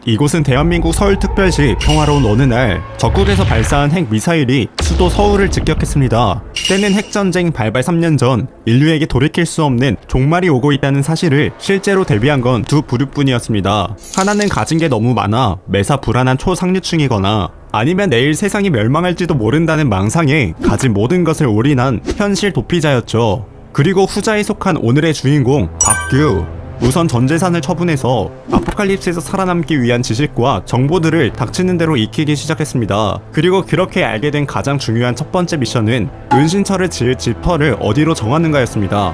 이곳은 대한민국 서울특별시 평화로운 어느 날 적국에서 발사한 핵미사일이 수도 서울을 직격했습니다. 때는 핵전쟁 발발 3년 전 인류에게 돌이킬 수 없는 종말이 오고 있다는 사실을 실제로 대비한 건 두 부류뿐이었습니다. 하나는 가진 게 너무 많아 매사 불안한 초상류층이거나 아니면 내일 세상이 멸망할지도 모른다는 망상에 가진 모든 것을 올인한 현실 도피자였죠. 그리고 후자에 속한 오늘의 주인공 박규. 우선 전 재산을 처분해서 아포칼립스에서 살아남기 위한 지식과 정보들을 닥치는 대로 익히기 시작했습니다. 그리고 그렇게 알게 된 가장 중요한 첫 번째 미션은 은신처를 지을 지퍼를 어디로 정하는가였습니다.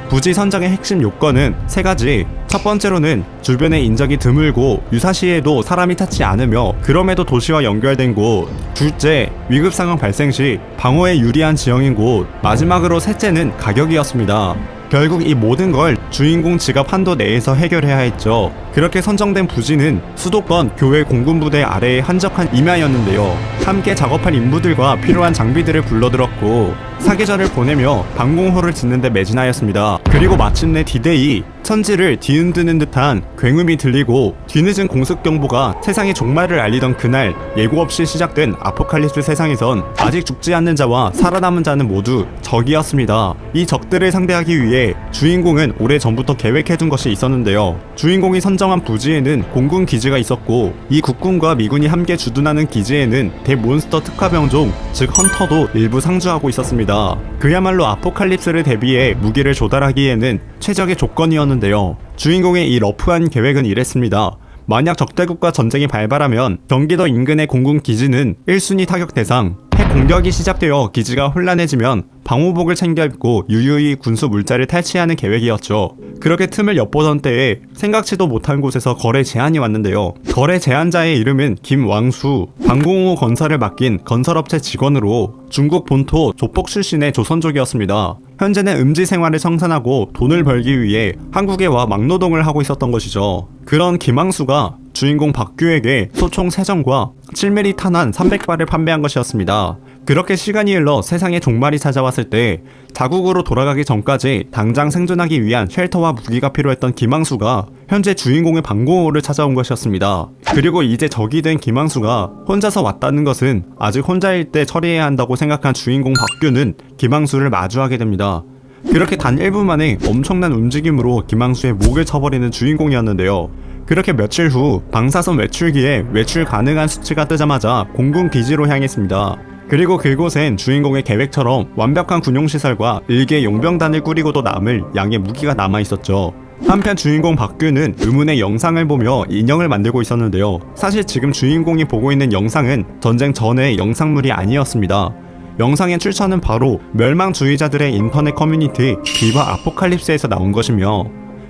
부지 선정의 핵심 요건은 세 가지. 첫 번째로는 주변에 인적이 드물고 유사시에도 사람이 닿지 않으며 그럼에도 도시와 연결된 곳. 둘째, 위급 상황 발생 시 방어에 유리한 지형인 곳. 마지막으로 셋째는 가격이었습니다. 결국 이 모든 걸 주인공 지갑 한도 내에서 해결해야 했죠. 그렇게 선정된 부지는 수도권 교회 공군부대 아래에 한적한 임야였는데요. 함께 작업할 인부들과 필요한 장비들을 불러들었고 사계절을 보내며 방공호를 짓는 데 매진하였습니다. 그리고 마침내 디데이, 천지를 뒤흔드는 듯한 굉음이 들리고 뒤늦은 공습경보가 세상의 종말을 알리던 그날 예고 없이 시작된 아포칼립스 세상에선 아직 죽지 않는 자와 살아남은 자는 모두 적이었습니다. 이 적들을 상대하기 위해 주인공은 오래전부터 계획해둔 것이 있었는데요. 주인공이 선정한 부지에는 공군 기지가 있었고 이 국군과 미군이 함께 주둔하는 기지에는 대몬스터 특화병종 즉 헌터도 일부 상주하고 있었습니다. 그야말로 아포칼립스를 대비해 무기를 조달하기에는 최적의 조건이었는데요. 주인공의 이 러프한 계획은 이랬습니다. 만약 적대국과 전쟁이 발발하면 경기도 인근의 공군 기지는 1순위 타격 대상, 핵 공격이 시작되어 기지가 혼란해지면 방호복을 챙겨 입고 유유히 군수 물자를 탈취하는 계획이었죠. 그렇게 틈을 엿보던 때에 생각지도 못한 곳에서 거래 제안이 왔는데요. 거래 제안자의 이름은 김왕수, 방공호 건설을 맡긴 건설업체 직원으로 중국 본토 조폭 출신의 조선족이었습니다. 현재는 음지 생활을 청산하고 돈을 벌기 위해 한국에 와 막노동을 하고 있었던 것이죠. 그런 김왕수가 주인공 박규에게 소총 3정과 7mm 탄환 300발을 판매한 것이었습니다. 그렇게 시간이 흘러 세상의 종말이 찾아왔을 때 자국으로 돌아가기 전까지 당장 생존하기 위한 쉘터와 무기가 필요했던 김왕수가 현재 주인공의 방공호를 찾아온 것이었습니다. 그리고 이제 적이 된 김왕수가 혼자서 왔다는 것은 아직 혼자일 때 처리해야 한다고 생각한 주인공 박규는 김왕수를 마주하게 됩니다. 그렇게 단 1분 만에 엄청난 움직임으로 김왕수의 목을 쳐버리는 주인공이었는데요. 그렇게 며칠 후 방사선 외출기에 외출 가능한 수치가 뜨자마자 공군 기지로 향했습니다. 그리고 그곳엔 주인공의 계획처럼 완벽한 군용시설과 일개 용병단을 꾸리고도 남을 양의 무기가 남아있었죠. 한편 주인공 박규는 의문의 영상을 보며 인형을 만들고 있었는데요. 사실 지금 주인공이 보고 있는 영상은 전쟁 전의 영상물이 아니었습니다. 영상의 출처는 바로 멸망주의자들의 인터넷 커뮤니티 비바 아포칼립스에서 나온 것이며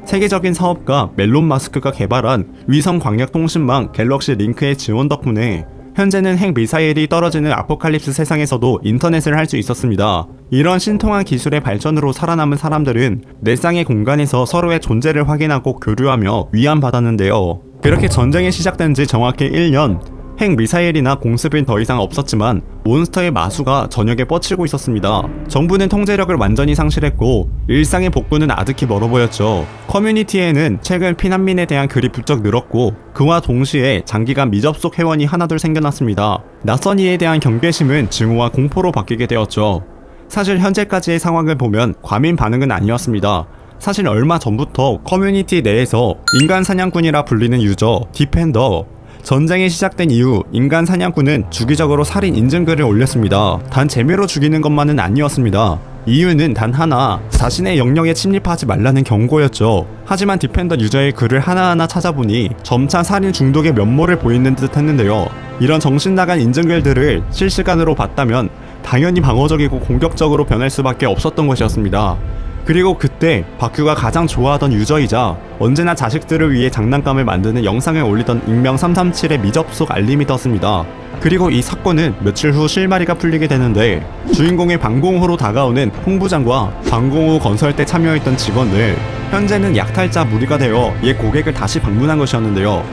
세계적인 사업가 멜론 마스크가 개발한 위성 광역 통신망 갤럭시 링크의 지원 덕분에 현재는 핵 미사일이 떨어지는 아포칼립스 세상에서도 인터넷을 할 수 있었습니다. 이런 신통한 기술의 발전으로 살아남은 사람들은 넷상의 공간에서 서로의 존재를 확인하고 교류하며 위안받았는데요. 그렇게 전쟁이 시작된 지 정확히 1년, 핵 미사일이나 공습은 더 이상 없었지만 몬스터의 마수가 전역에 뻗치고 있었습니다. 정부는 통제력을 완전히 상실했고 일상의 복구는 아득히 멀어 보였죠. 커뮤니티에는 최근 피난민에 대한 글이 부쩍 늘었고 그와 동시에 장기간 미접속 회원이 하나둘 생겨났습니다. 낯선 이에 대한 경계심은 증오와 공포로 바뀌게 되었죠. 사실 현재까지의 상황을 보면 과민 반응은 아니었습니다. 사실 얼마 전부터 커뮤니티 내에서 인간 사냥꾼이라 불리는 유저 디펜더, 전쟁이 시작된 이후 인간 사냥꾼은 주기적으로 살인 인증글을 올렸습니다. 단 재미로 죽이는 것만은 아니었습니다. 이유는 단 하나, 자신의 영역에 침입하지 말라는 경고였죠. 하지만 디펜더 유저의 글을 하나하나 찾아보니 점차 살인 중독의 면모를 보이는 듯 했는데요. 이런 정신나간 인증글들을 실시간으로 봤다면 당연히 방어적이고 공격적으로 변할 수밖에 없었던 것이었습니다. 그리고 그때 박규가 가장 좋아하던 유저이자 언제나 자식들을 위해 장난감을 만드는 영상을 올리던 익명 337의 미접속 알림이 떴습니다. 그리고 이 사건은 며칠 후 실마리가 풀리게 되는데 주인공의 방공호로 다가오는 홍부장과 방공호 건설때 참여했던 직원들, 현재는 약탈자 무리가 되어 옛 고객을 다시 방문한 것이었는데요.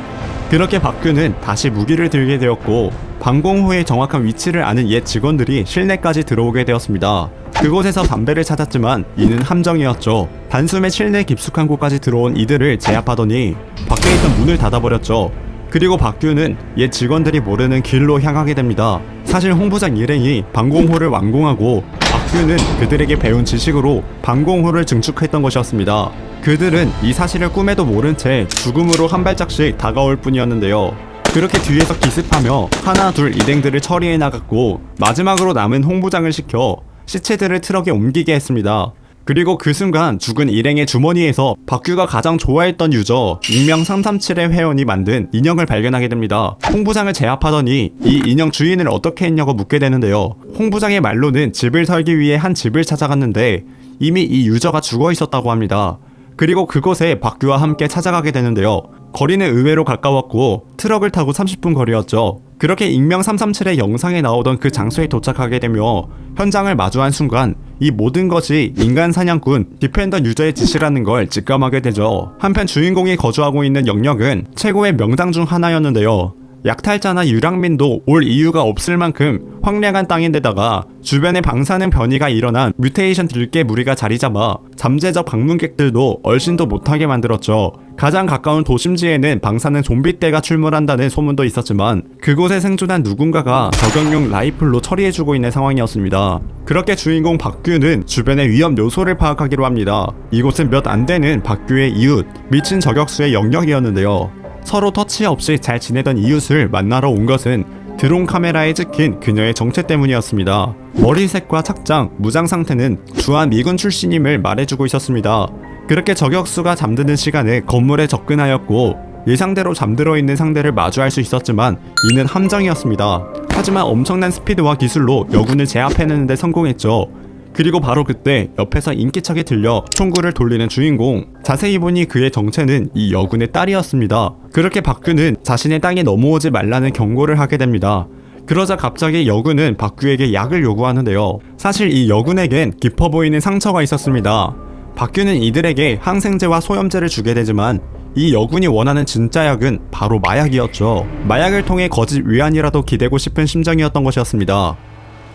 그렇게 박규는 다시 무기를 들게 되었고 방공호의 정확한 위치를 아는 옛 직원들이 실내까지 들어오게 되었습니다. 그곳에서 담배를 찾았지만 이는 함정이었죠. 단숨에 실내 깊숙한 곳까지 들어온 이들을 제압하더니 밖에 있던 문을 닫아버렸죠. 그리고 박규는 옛 직원들이 모르는 길로 향하게 됩니다. 사실 홍 부장 일행이 방공호를 완공하고 박규는 그들에게 배운 지식으로 방공호를 증축했던 것이었습니다. 그들은 이 사실을 꿈에도 모른 채 죽음으로 한 발짝씩 다가올 뿐이었는데요. 그렇게 뒤에서 기습하며 하나 둘 일행들을 처리해 나갔고 마지막으로 남은 홍 부장을 시켜 시체들을 트럭에 옮기게 했습니다. 그리고 그 순간 죽은 일행의 주머니에서 박규가 가장 좋아했던 유저 익명 337의 회원이 만든 인형을 발견하게 됩니다. 홍 부장을 제압하더니 이 인형 주인을 어떻게 했냐고 묻게 되는데요. 홍 부장의 말로는 집을 설기 위해 한 집을 찾아갔는데 이미 이 유저가 죽어 있었다고 합니다. 그리고 그곳에 박규와 함께 찾아가게 되는데요. 거리는 의외로 가까웠고 트럭을 타고 30분 거리였죠. 그렇게 익명 337의 영상에 나오던 그 장소에 도착하게 되며 현장을 마주한 순간 이 모든 것이 인간 사냥꾼 디펜더 유저의 짓이라는 걸 직감하게 되죠. 한편 주인공이 거주하고 있는 영역은 최고의 명당 중 하나였는데요. 약탈자나 유랑민도 올 이유가 없을 만큼 황량한 땅인데다가 주변에 방사능 변이가 일어난 뮤테이션 들개 무리가 자리잡아 잠재적 방문객들도 얼씬도 못하게 만들었죠. 가장 가까운 도심지에는 방사능 좀비떼가 출몰한다는 소문도 있었지만 그곳에 생존한 누군가가 저격용 라이플로 처리해주고 있는 상황이었습니다. 그렇게 주인공 박규는 주변의 위험 요소를 파악하기로 합니다. 이곳은 몇 안 되는 박규의 이웃 미친 저격수의 영역이었는데요. 서로 터치 없이 잘 지내던 이웃을 만나러 온 것은 드론 카메라에 찍힌 그녀의 정체 때문이었습니다. 머리색과 착장, 무장 상태는 주한 미군 출신임을 말해주고 있었습니다. 그렇게 저격수가 잠드는 시간에 건물에 접근하였고 예상대로 잠들어 있는 상대를 마주할 수 있었지만 이는 함정이었습니다. 하지만 엄청난 스피드와 기술로 여군을 제압해내는데 성공했죠. 그리고 바로 그때 옆에서 인기척이 들려 총구를 돌리는 주인공. 자세히 보니 그의 정체는 이 여군의 딸이었습니다. 그렇게 박규는 자신의 땅에 넘어오지 말라는 경고를 하게 됩니다. 그러자 갑자기 여군은 박규에게 약을 요구하는데요. 사실 이 여군에겐 깊어 보이는 상처가 있었습니다. 박규는 이들에게 항생제와 소염제를 주게 되지만 이 여군이 원하는 진짜 약은 바로 마약이었죠. 마약을 통해 거짓 위안이라도 기대고 싶은 심정이었던 것이었습니다.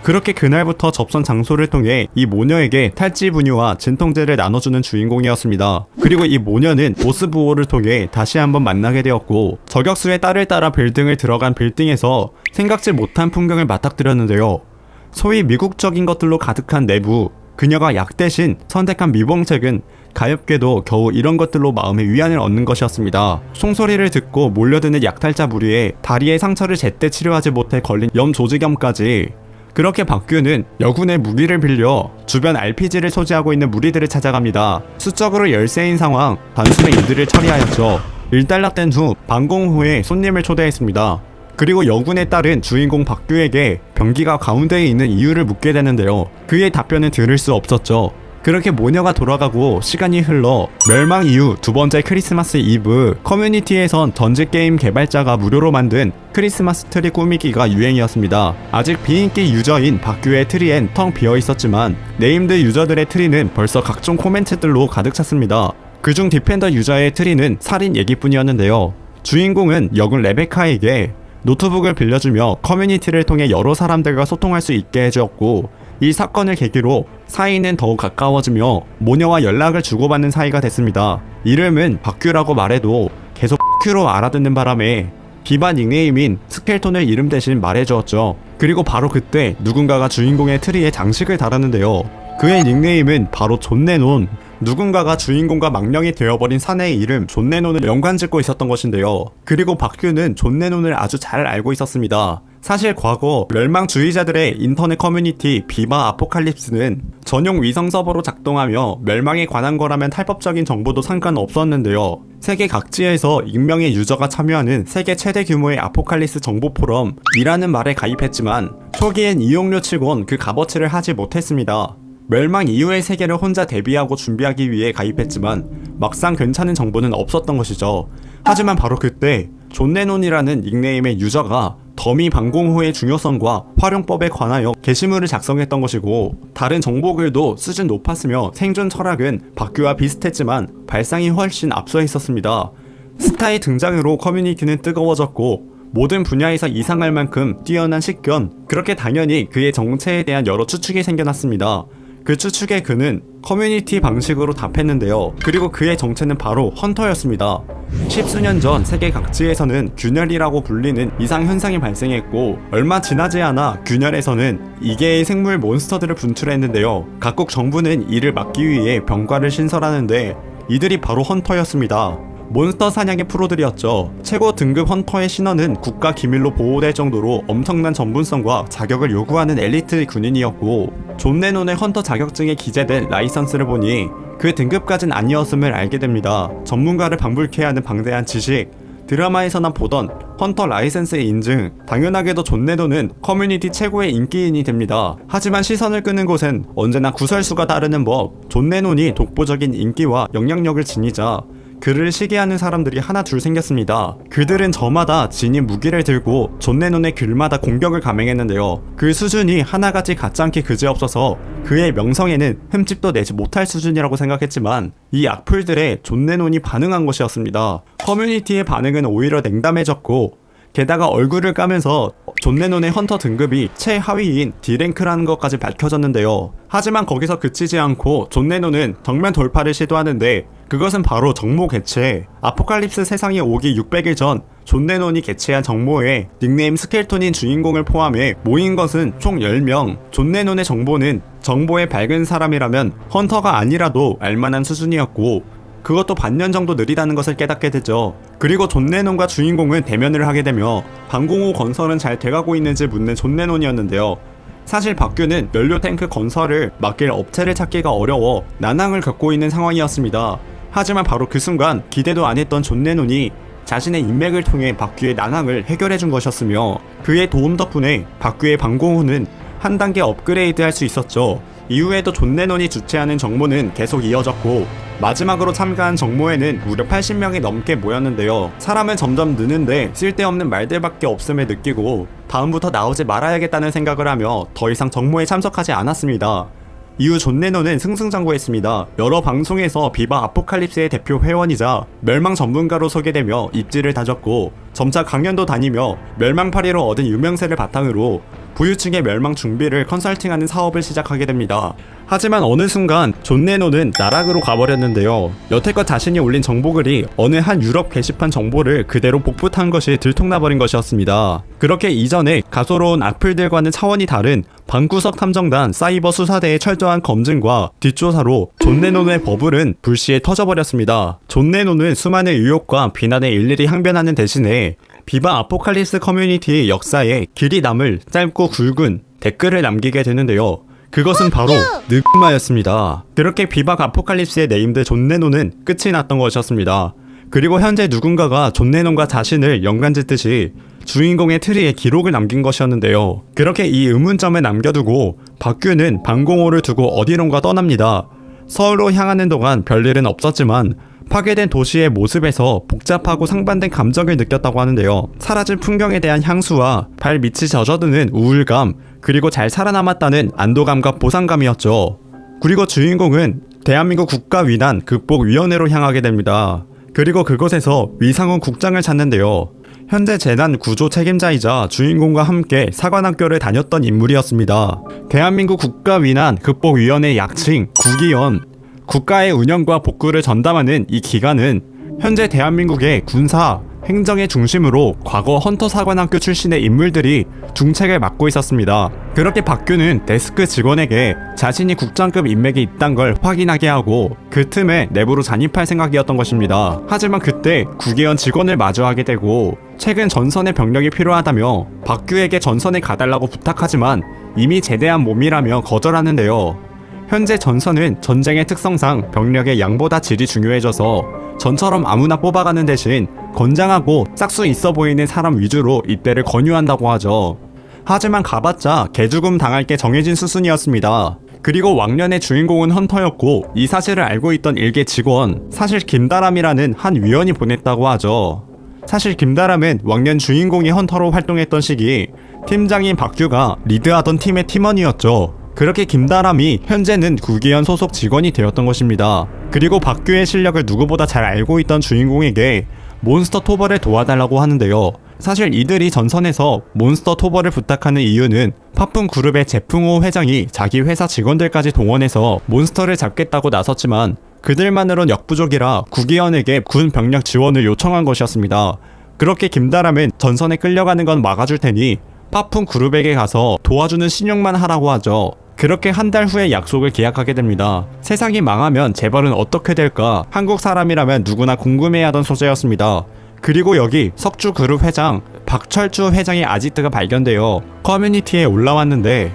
그렇게 그날부터 접선 장소를 통해 이 모녀에게 탈지 분유와 진통제를 나눠주는 주인공이었습니다. 그리고 이 모녀는 보스 부호를 통해 다시 한번 만나게 되었고 저격수의 딸을 따라 빌딩을 들어간 빌딩에서 생각지 못한 풍경을 맞닥뜨렸는데요. 소위 미국적인 것들로 가득한 내부, 그녀가 약 대신 선택한 미봉책은 가엾게도 겨우 이런 것들로 마음의 위안을 얻는 것이었습니다. 총소리를 듣고 몰려드는 약탈자 무리에 다리의 상처를 제때 치료하지 못해 걸린 염조직염까지. 그렇게 박규는 여군의 무기를 빌려 주변 RPG를 소지하고 있는 무리들을 찾아갑니다. 수적으로 열세인 상황, 단숨에 이들을 처리하였죠. 일단락된 후 방공호에 손님을 초대했습니다. 그리고 여군의 딸은 주인공 박규에게 병기가 가운데에 있는 이유를 묻게 되는데요. 그의 답변은 들을 수 없었죠. 그렇게 모녀가 돌아가고 시간이 흘러 멸망 이후 두 번째 크리스마스 이브, 커뮤니티에선 던지게임 개발자가 무료로 만든 크리스마스 트리 꾸미기가 유행이었습니다. 아직 비인기 유저인 박규의 트리엔 텅 비어있었지만 네임드 유저들의 트리는 벌써 각종 코멘트들로 가득 찼습니다. 그중 디펜더 유저의 트리는 살인 얘기뿐이었는데요. 주인공은 여군 레베카에게 노트북을 빌려주며 커뮤니티를 통해 여러 사람들과 소통할 수 있게 해주었고 이 사건을 계기로 사이는 더욱 가까워지며 모녀와 연락을 주고받는 사이가 됐습니다. 이름은 박규라고 말해도 계속 큐로 알아듣는 바람에 비바 닉네임인 스켈톤을 이름 대신 말해주었죠. 그리고 바로 그때 누군가가 주인공의 트리에 장식을 달았는데요. 그의 닉네임은 바로 존 레논. 누군가가 주인공과 망령이 되어버린 사내의 이름 존 레논을 연관짓고 있었던 것인데요. 그리고 박규는 존 레논을 아주 잘 알고 있었습니다. 사실 과거 멸망주의자들의 인터넷 커뮤니티 비바 아포칼립스는 전용 위성 서버로 작동하며 멸망에 관한 거라면 탈법적인 정보도 상관없었는데요. 세계 각지에서 익명의 유저가 참여하는 세계 최대 규모의 아포칼립스 정보 포럼이라는 말에 가입했지만 초기엔 이용료 치곤 그 값어치를 하지 못했습니다. 멸망 이후의 세계를 혼자 대비하고 준비하기 위해 가입했지만 막상 괜찮은 정보는 없었던 것이죠. 하지만 바로 그때 존 레논이라는 닉네임의 유저가 더미 방공호의 중요성과 활용법에 관하여 게시물을 작성했던 것이고 다른 정보글도 수준 높았으며 생존 철학은 박규와 비슷했지만 발상이 훨씬 앞서 있었습니다. 스타의 등장으로 커뮤니티는 뜨거워졌고 모든 분야에서 이상할 만큼 뛰어난 식견, 그렇게 당연히 그의 정체에 대한 여러 추측이 생겨났습니다. 그 추측에 그는 커뮤니티 방식으로 답했는데요. 그리고 그의 정체는 바로 헌터였습니다. 십수년 전 세계 각지에서는 균열이라고 불리는 이상현상이 발생했고, 얼마 지나지 않아 균열에서는 2개의 생물 몬스터들을 분출했는데요. 각국 정부는 이를 막기 위해 병과를 신설하는데 이들이 바로 헌터였습니다. 몬스터 사냥의 프로들이었죠. 최고 등급 헌터의 신원은 국가 기밀로 보호될 정도로 엄청난 전문성과 자격을 요구하는 엘리트 군인이었고, 존 레논의 헌터 자격증에 기재된 라이선스를 보니 그 등급까진 아니었음을 알게 됩니다. 전문가를 방불케 하는 방대한 지식, 드라마에서나 보던 헌터 라이센스의 인증, 당연하게도 존 레논은 커뮤니티 최고의 인기인이 됩니다. 하지만 시선을 끄는 곳엔 언제나 구설수가 따르는 법, 존 레논이 독보적인 인기와 영향력을 지니자 그를 시기하는 사람들이 하나 둘 생겼습니다. 그들은 저마다 진인 무기를 들고 존 레논의 글마다 공격을 감행했는데요. 그 수준이 하나같이 가짜않게 그지없어서 그의 명성에는 흠집도 내지 못할 수준이라고 생각했지만, 이 악플들에 존 레논이 반응한 것이었습니다. 커뮤니티의 반응은 오히려 냉담해졌고, 게다가 얼굴을 까면서 존 레논의 헌터 등급이 최하위인 D랭크라는 것까지 밝혀졌는데요. 하지만 거기서 그치지 않고 존 레논은 정면 돌파를 시도하는데, 그것은 바로 정모 개체. 아포칼립스 세상에 오기 600일 전 존 레논이 개최한 정모에 닉네임 스켈톤인 주인공을 포함해 모인 것은 총 10명. 존 레논의 정보는 정보에 밝은 사람이라면 헌터가 아니라도 알만한 수준이었고, 그것도 반년 정도 느리다는 것을 깨닫게 되죠. 그리고 존 레논과 주인공은 대면을 하게 되며 방공호 건설은 잘 돼가고 있는지 묻는 존 레논이었는데요. 사실 박규는 연료 탱크 건설을 맡길 업체를 찾기가 어려워 난항을 겪고 있는 상황이었습니다. 하지만 바로 그 순간 기대도 안 했던 존 레논이 자신의 인맥을 통해 박규의 난항을 해결해준 것이었으며, 그의 도움 덕분에 박규의 방공호는 한 단계 업그레이드 할 수 있었죠. 이후에도 존 레논이 주최하는 정모는 계속 이어졌고, 마지막으로 참가한 정모에는 무려 80명이 넘게 모였는데요. 사람은 점점 느는데 쓸데없는 말들밖에 없음을 느끼고 다음부터 나오지 말아야겠다는 생각을 하며 더 이상 정모에 참석하지 않았습니다. 이후 존 레논은 승승장구했습니다. 여러 방송에서 비바 아포칼립스의 대표 회원이자 멸망 전문가로 소개되며 입지를 다졌고, 점차 강연도 다니며 멸망파리로 얻은 유명세를 바탕으로 부유층의 멸망 준비를 컨설팅하는 사업을 시작하게 됩니다. 하지만 어느 순간 존 레논은 나락으로 가버렸는데요. 여태껏 자신이 올린 정보글이 어느 한 유럽 게시판 정보를 그대로 복붙한 것이 들통나버린 것이었습니다. 그렇게 이전에 가소로운 악플들과는 차원이 다른 방구석 탐정단 사이버 수사대의 철저한 검증과 뒷조사로 존 레논의 버블은 불시에 터져버렸습니다. 존 레논은 수많은 의혹과 비난에 일일이 항변하는 대신에 비바 아포칼립스 커뮤니티의 역사에 길이 남을 짧고 굵은 댓글을 남기게 되는데요. 그것은 바로 느그마였습니다. 그렇게 비박 아포칼립스의 네임드 존 레논은 끝이 났던 것이었습니다. 그리고 현재 누군가가 존 레논과 자신을 연관짓듯이 주인공의 트리에 기록을 남긴 것이었는데요. 그렇게 이 의문점을 남겨두고 박규는 방공호를 두고 어디론가 떠납니다. 서울로 향하는 동안 별일은 없었지만 파괴된 도시의 모습에서 복잡하고 상반된 감정을 느꼈다고 하는데요. 사라진 풍경에 대한 향수와 발밑이 젖어드는 우울감, 그리고 잘 살아남았다는 안도감과 보상감이었죠. 그리고 주인공은 대한민국 국가위난 극복위원회로 향하게 됩니다. 그리고 그곳에서 위상훈 국장을 찾는데요. 현재 재난 구조 책임자이자 주인공과 함께 사관학교를 다녔던 인물이었습니다. 대한민국 국가위난 극복위원회 약칭 국위원, 국가의 운영과 복구를 전담하는 이 기관은 현재 대한민국의 군사, 행정의 중심으로 과거 헌터 사관학교 출신의 인물들이 중책을 맡고 있었습니다. 그렇게 박규는 데스크 직원에게 자신이 국장급 인맥이 있단 걸 확인하게 하고 그 틈에 내부로 잔입할 생각이었던 것입니다. 하지만 그때 국회의원 직원을 마주하게 되고 최근 전선의 병력이 필요하다며 박규에게 전선에 가달라고 부탁하지만 이미 제대한 몸이라며 거절하는데요. 현재 전선은 전쟁의 특성상 병력의 양보다 질이 중요해져서 전처럼 아무나 뽑아가는 대신 건장하고 싹수 있어 보이는 사람 위주로 입대를 권유한다고 하죠. 하지만 가봤자 개죽음 당할 게 정해진 수순이었습니다. 그리고 왕년의 주인공은 헌터였고 이 사실을 알고 있던 일개 직원, 사실 김다람이라는 한 위원이 보냈다고 하죠. 사실 김다람은 왕년 주인공이 헌터로 활동했던 시기 팀장인 박규가 리드하던 팀의 팀원이었죠. 그렇게 김다람이 현재는 국위원 소속 직원이 되었던 것입니다. 그리고 박규의 실력을 누구보다 잘 알고 있던 주인공에게 몬스터 토벌을 도와달라고 하는데요. 사실 이들이 전선에서 몬스터 토벌을 부탁하는 이유는 파풍 그룹의 제풍호 회장이 자기 회사 직원들까지 동원해서 몬스터를 잡겠다고 나섰지만 그들만으론 역부족이라 구기현에게 군 병력 지원을 요청한 것이었습니다. 그렇게 김다람은 전선에 끌려가는 건 막아줄 테니 파풍 그룹에게 가서 도와주는 신용만 하라고 하죠. 그렇게 한 달 후에 약속을 계약하게 됩니다. 세상이 망하면 재벌은 어떻게 될까? 한국 사람이라면 누구나 궁금해하던 소재였습니다. 그리고 여기 석주그룹 회장 박철주 회장의 아지트가 발견되어 커뮤니티에 올라왔는데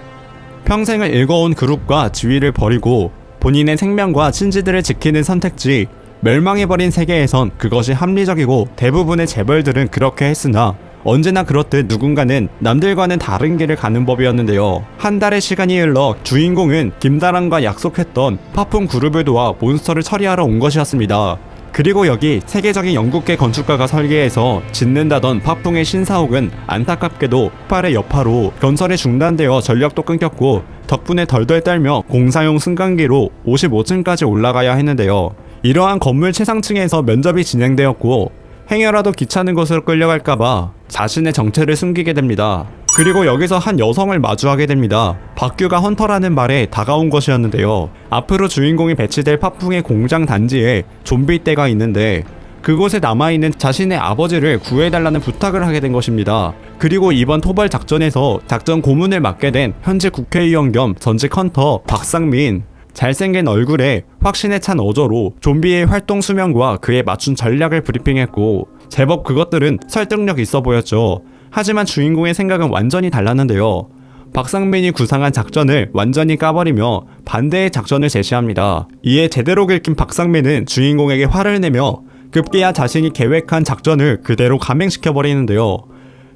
평생을 읽어온 그룹과 지위를 버리고 본인의 생명과 친지들을 지키는 선택지, 멸망해버린 세계에선 그것이 합리적이고 대부분의 재벌들은 그렇게 했으나 언제나 그렇듯 누군가는 남들과는 다른 길을 가는 법이었는데요. 한 달의 시간이 흘러 주인공은 김다람과 약속했던 파풍 그룹을 도와 몬스터를 처리하러 온 것이었습니다. 그리고 여기 세계적인 영국계 건축가가 설계해서 짓는다던 파풍의 신사옥은 안타깝게도 폭발의 여파로 건설이 중단되어 전력도 끊겼고 덕분에 덜덜 떨며 공사용 승강기로 55층까지 올라가야 했는데요. 이러한 건물 최상층에서 면접이 진행되었고 행여라도 귀찮은 곳으로 끌려갈까봐 자신의 정체를 숨기게 됩니다. 그리고 여기서 한 여성을 마주하게 됩니다. 박규가 헌터라는 말에 다가온 것이었는데요. 앞으로 주인공이 배치될 파풍의 공장 단지에 좀비 떼가 있는데 그곳에 남아있는 자신의 아버지를 구해달라는 부탁을 하게 된 것입니다. 그리고 이번 토벌 작전에서 작전 고문을 맡게 된 현직 국회의원 겸 전직 헌터 박상민, 잘생긴 얼굴에 확신에 찬 어조로 좀비의 활동 수명과 그에 맞춘 전략을 브리핑했고 제법 그것들은 설득력 있어 보였죠. 하지만 주인공의 생각은 완전히 달랐는데요. 박상민이 구상한 작전을 완전히 까버리며 반대의 작전을 제시합니다. 이에 제대로 긁힌 박상민은 주인공에게 화를 내며 급기야 자신이 계획한 작전을 그대로 감행시켜버리는데요.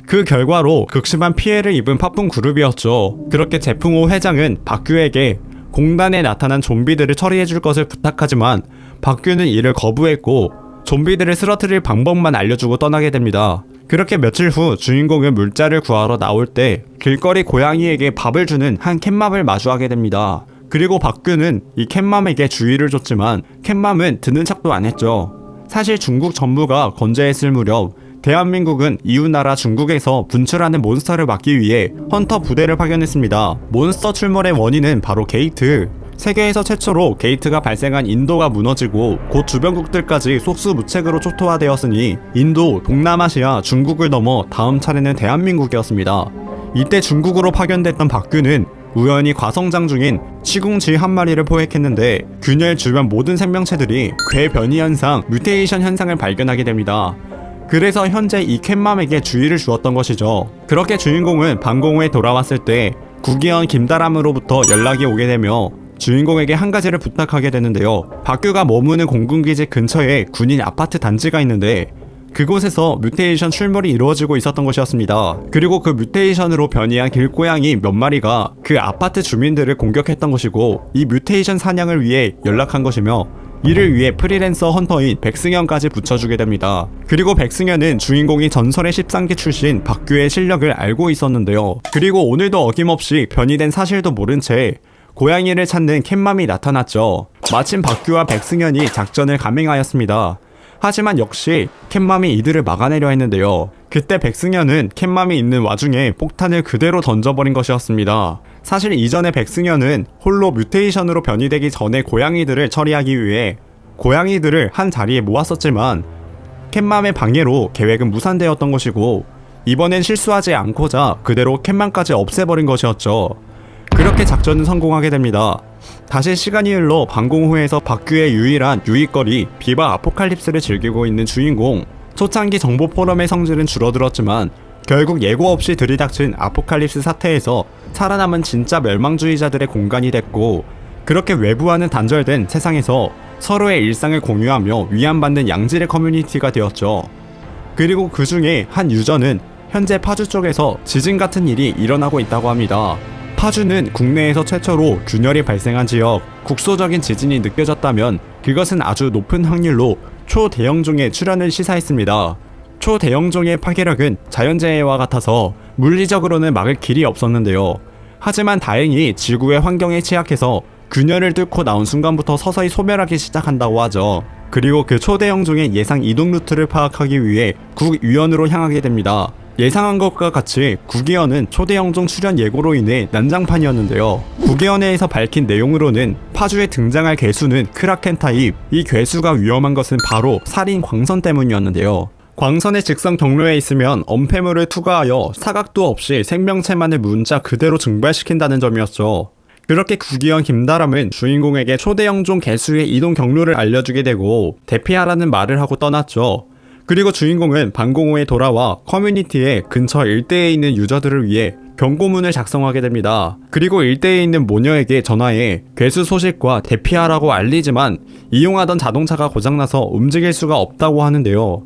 그 결과로 극심한 피해를 입은 파풍 그룹이었죠. 그렇게 제풍호 회장은 박규에게 공단에 나타난 좀비들을 처리해줄 것을 부탁하지만 박규는 이를 거부했고 좀비들을 쓰러뜨릴 방법만 알려주고 떠나게 됩니다. 그렇게 며칠 후 주인공은 물자를 구하러 나올 때 길거리 고양이에게 밥을 주는 한 캣맘을 마주하게 됩니다. 그리고 박규는 이 캣맘에게 주의를 줬지만 캣맘은 듣는 척도 안 했죠. 사실 중국 정부가 건재했을 무렵 대한민국은 이웃나라 중국에서 분출하는 몬스터를 막기 위해 헌터 부대를 파견했습니다. 몬스터 출몰의 원인은 바로 게이트. 세계에서 최초로 게이트가 발생한 인도가 무너지고 곧 주변국들까지 속수무책으로 초토화되었으니 인도, 동남아시아, 중국을 넘어 다음 차례는 대한민국이었습니다. 이때 중국으로 파견됐던 박규는 우연히 과성장 중인 시궁쥐 한 마리를 포획했는데 균열 주변 모든 생명체들이 궤 변이 현상, 뮤테이션 현상을 발견하게 됩니다. 그래서 현재 이 캣맘에게 주의를 주었던 것이죠. 그렇게 주인공은 방공 후에 돌아왔을 때 구기현 김다람으로부터 연락이 오게 되며 주인공에게 한 가지를 부탁하게 되는데요. 박규가 머무는 공군기지 근처에 군인 아파트 단지가 있는데 그곳에서 뮤테이션 출몰이 이루어지고 있었던 것이었습니다. 그리고 그 뮤테이션으로 변이한 길고양이 몇 마리가 그 아파트 주민들을 공격했던 것이고 이 뮤테이션 사냥을 위해 연락한 것이며 이를 위해 프리랜서 헌터인 백승현까지 붙여주게 됩니다. 그리고 백승현은 주인공이 전설의 13기 출신 박규의 실력을 알고 있었는데요. 그리고 오늘도 어김없이 변이된 사실도 모른 채 고양이를 찾는 캣맘이 나타났죠. 마침 박규와 백승현이 작전을 감행하였습니다. 하지만 역시 캣맘이 이들을 막아내려 했는데요. 그때 백승현은 캣맘이 있는 와중에 폭탄을 그대로 던져버린 것이었습니다. 사실 이전에 백승현은 홀로 뮤테이션으로 변이되기 전에 고양이들을 처리하기 위해 고양이들을 한 자리에 모았었지만 캣맘의 방해로 계획은 무산되었던 것이고 이번엔 실수하지 않고자 그대로 캣맘까지 없애버린 것이었죠. 그렇게 작전은 성공하게 됩니다. 다시 시간이 흘러 방공호에서 박규의 유일한 유익거리 비바 아포칼립스를 즐기고 있는 주인공. 초창기 정보 포럼의 성질은 줄어들었지만 결국 예고 없이 들이닥친 아포칼립스 사태에서 살아남은 진짜 멸망주의자들의 공간이 됐고 그렇게 외부와는 단절된 세상에서 서로의 일상을 공유하며 위안받는 양질의 커뮤니티가 되었죠. 그리고 그 중에 한 유저는 현재 파주 쪽에서 지진 같은 일이 일어나고 있다고 합니다. 파주는 국내에서 최초로 균열이 발생한 지역, 국소적인 지진이 느껴졌다면 그것은 아주 높은 확률로 초대형종의 출현을 시사했습니다. 초대형종의 파괴력은 자연재해와 같아서 물리적으로는 막을 길이 없었는데요. 하지만 다행히 지구의 환경에 취약해서 균열을 뚫고 나온 순간부터 서서히 소멸하기 시작한다고 하죠. 그리고 그 초대 영종의 예상 이동 루트를 파악하기 위해 국위원으로 향하게 됩니다. 예상한 것과 같이 국위원은 초대 영종 출현 예고로 인해 난장판이었는데요. 국위원회에서 밝힌 내용으로는 파주에 등장할 괴수는 크라켄 타입, 이 괴수가 위험한 것은 바로 살인 광선 때문이었는데요. 광선의 직선 경로에 있으면 엄폐물을 투과하여 사각도 없이 생명체만을 문자 그대로 증발시킨다는 점이었죠. 그렇게 국위원 김다람은 주인공에게 초대 영종 괴수의 이동 경로를 알려주게 되고 대피하라는 말을 하고 떠났죠. 그리고 주인공은 방공호에 돌아와 커뮤니티의 근처 일대에 있는 유저들을 위해 경고문을 작성하게 됩니다. 그리고 일대에 있는 모녀에게 전화해 괴수 소식과 대피하라고 알리지만 이용하던 자동차가 고장나서 움직일 수가 없다고 하는데요.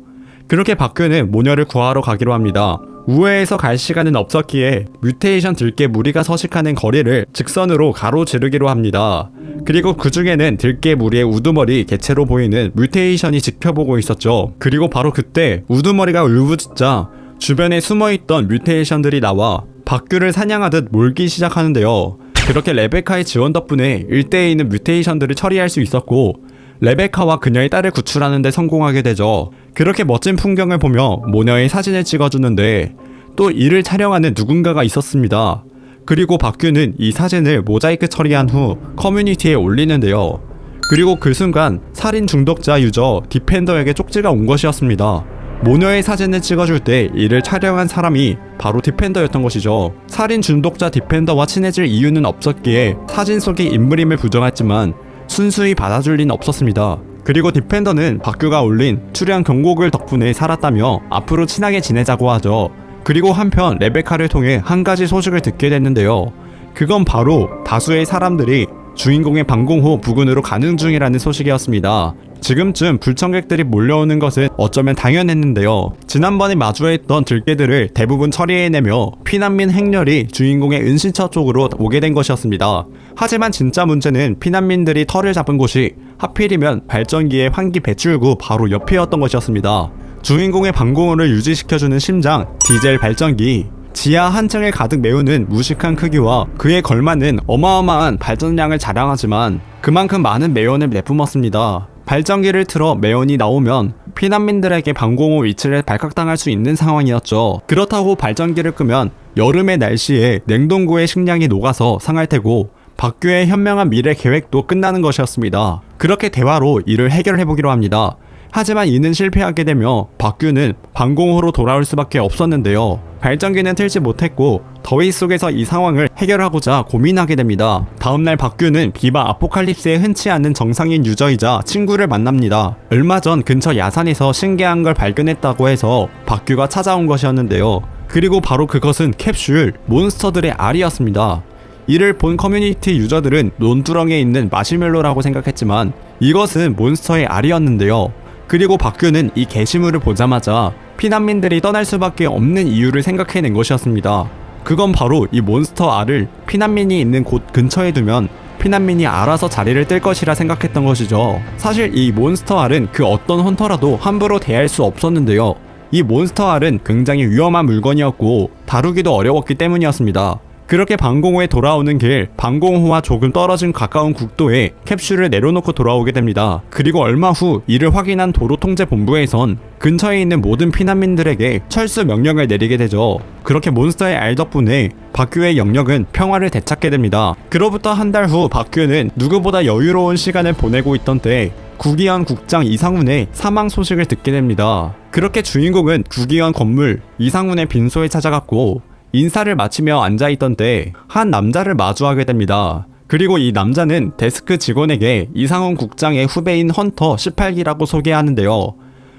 그렇게 박규는 모녀를 구하러 가기로 합니다. 우회해서 갈 시간은 없었기에 뮤테이션 들깨 무리가 서식하는 거리를 직선으로 가로지르기로 합니다. 그리고 그 중에는 들깨 무리의 우두머리 개체로 보이는 뮤테이션이 지켜보고 있었죠. 그리고 바로 그때 우두머리가 울부짖자 주변에 숨어있던 뮤테이션들이 나와 박규를 사냥하듯 몰기 시작하는데요. 그렇게 레베카의 지원 덕분에 일대에 있는 뮤테이션들을 처리할 수 있었고 레베카와 그녀의 딸을 구출하는 데 성공하게 되죠. 그렇게 멋진 풍경을 보며 모녀의 사진을 찍어주는데 또 이를 촬영하는 누군가가 있었습니다. 그리고 박규는 이 사진을 모자이크 처리한 후 커뮤니티에 올리는데요. 그리고 그 순간 살인 중독자 유저 디펜더에게 쪽지가 온 것이었습니다. 모녀의 사진을 찍어줄 때 이를 촬영한 사람이 바로 디펜더였던 것이죠. 살인 중독자 디펜더와 친해질 이유는 없었기에 사진 속의 인물임을 부정했지만 순수히 받아줄 리는 없었습니다. 그리고 디펜더는 박규가 올린 출연 경고글 덕분에 살았다며 앞으로 친하게 지내자고 하죠. 그리고 한편 레베카를 통해 한 가지 소식을 듣게 됐는데요. 그건 바로 다수의 사람들이 주인공의 방공호 부근으로 가는 중이라는 소식이었습니다. 지금쯤 불청객들이 몰려오는 것은 어쩌면 당연했는데요. 지난번에 마주했던 들개들을 대부분 처리해내며 피난민 행렬이 주인공의 은신처 쪽으로 오게 된 것이었습니다. 하지만 진짜 문제는 피난민들이 털을 잡은 곳이 하필이면 발전기의 환기 배출구 바로 옆이었던 것이었습니다. 주인공의 방공호를 유지시켜주는 심장 디젤 발전기, 지하 한 층을 가득 메우는 무식한 크기와 그에 걸맞는 어마어마한 발전량을 자랑하지만 그만큼 많은 매연을 내뿜었습니다. 발전기를 틀어 매연이 나오면 피난민들에게 방공호 위치를 발각당할 수 있는 상황이었죠. 그렇다고 발전기를 끄면 여름의 날씨에 냉동고의 식량이 녹아서 상할 테고 박규의 현명한 미래 계획도 끝나는 것이었습니다. 그렇게 대화로 이를 해결해보기로 합니다. 하지만 이는 실패하게 되며 박규는 방공호로 돌아올 수밖에 없었는데요. 발전기는 틀지 못했고 더위 속에서 이 상황을 해결하고자 고민하게 됩니다. 다음날 박규는 비바 아포칼립스에 흔치 않은 정상인 유저이자 친구를 만납니다. 얼마 전 근처 야산에서 신기한 걸 발견했다고 해서 박규가 찾아온 것이었는데요. 그리고 바로 그것은 캡슐 몬스터들의 알이었습니다. 이를 본 커뮤니티 유저들은 논두렁에 있는 마시멜로라고 생각했지만 이것은 몬스터의 알이었는데요. 그리고 박규는 이 게시물을 보자마자 피난민들이 떠날 수밖에 없는 이유를 생각해낸 것이었습니다. 그건 바로 이 몬스터 알을 피난민이 있는 곳 근처에 두면 피난민이 알아서 자리를 뜰 것이라 생각했던 것이죠. 사실 이 몬스터 알은 그 어떤 헌터라도 함부로 대할 수 없었는데요. 이 몬스터 알은 굉장히 위험한 물건이었고 다루기도 어려웠기 때문이었습니다. 그렇게 방공호에 돌아오는 길, 방공호와 조금 떨어진 가까운 국도에 캡슐을 내려놓고 돌아오게 됩니다. 그리고 얼마 후 이를 확인한 도로통제본부에선 근처에 있는 모든 피난민들에게 철수 명령을 내리게 되죠. 그렇게 몬스터의 알 덕분에 박규의 영역은 평화를 되찾게 됩니다. 그로부터 한 달 후 박규는 누구보다 여유로운 시간을 보내고 있던 때 국위원 국장 이상훈의 사망 소식을 듣게 됩니다. 그렇게 주인공은 국위원 건물 이상훈의 빈소에 찾아갔고 인사를 마치며 앉아있던 때 한 남자를 마주하게 됩니다. 그리고 이 남자는 데스크 직원에게 이상훈 국장의 후배인 헌터 18기라고 소개하는데요.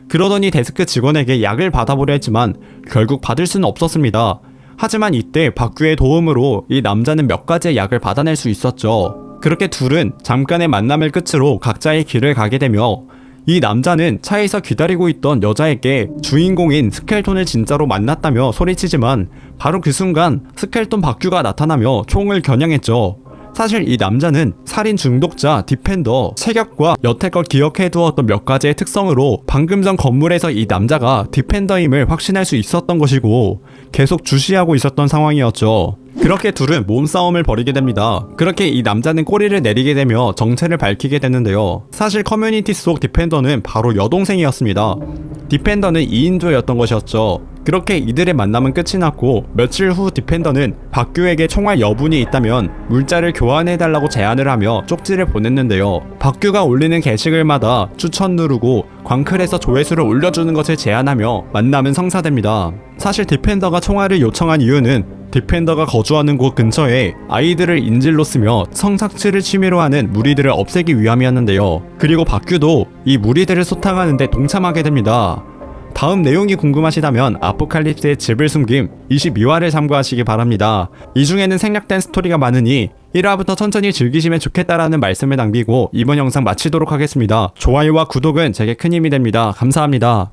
그러더니 데스크 직원에게 약을 받아보려 했지만 결국 받을 수는 없었습니다. 하지만 이때 박규의 도움으로 이 남자는 몇 가지의 약을 받아낼 수 있었죠. 그렇게 둘은 잠깐의 만남을 끝으로 각자의 길을 가게 되며 이 남자는 차에서 기다리고 있던 여자에게 주인공인 스켈톤을 진짜로 만났다며 소리치지만 바로 그 순간 스켈톤 박규가 나타나며 총을 겨냥했죠. 사실 이 남자는 살인 중독자 디펜더 체격과 여태껏 기억해두었던 몇 가지의 특성으로 방금 전 건물에서 이 남자가 디펜더임을 확신할 수 있었던 것이고 계속 주시하고 있었던 상황이었죠. 그렇게 둘은 몸싸움을 벌이게 됩니다. 그렇게 이 남자는 꼬리를 내리게 되며 정체를 밝히게 되는데요. 사실 커뮤니티 속 디펜더는 바로 여동생이었습니다. 디펜더는 2인조였던 것이었죠. 그렇게 이들의 만남은 끝이 났고 며칠 후 디펜더는 박규에게 총알 여분이 있다면 물자를 교환해달라고 제안을 하며 쪽지를 보냈는데요. 박규가 올리는 게시글마다 추천 누르고 광클에서 조회수를 올려주는 것을 제안하며 만남은 성사됩니다. 사실 디펜더가 총알을 요청한 이유는 디펜더가 거주하는 곳 근처에 아이들을 인질로 쓰며 성착취를 취미로 하는 무리들을 없애기 위함이었는데요. 그리고 박규도 이 무리들을 소탕하는데 동참하게 됩니다. 다음 내용이 궁금하시다면 아포칼립스의 집을 숨김 22화를 참고하시기 바랍니다. 이 중에는 생략된 스토리가 많으니 1화부터 천천히 즐기시면 좋겠다라는 말씀을 남기고 이번 영상 마치도록 하겠습니다. 좋아요와 구독은 제게 큰 힘이 됩니다. 감사합니다.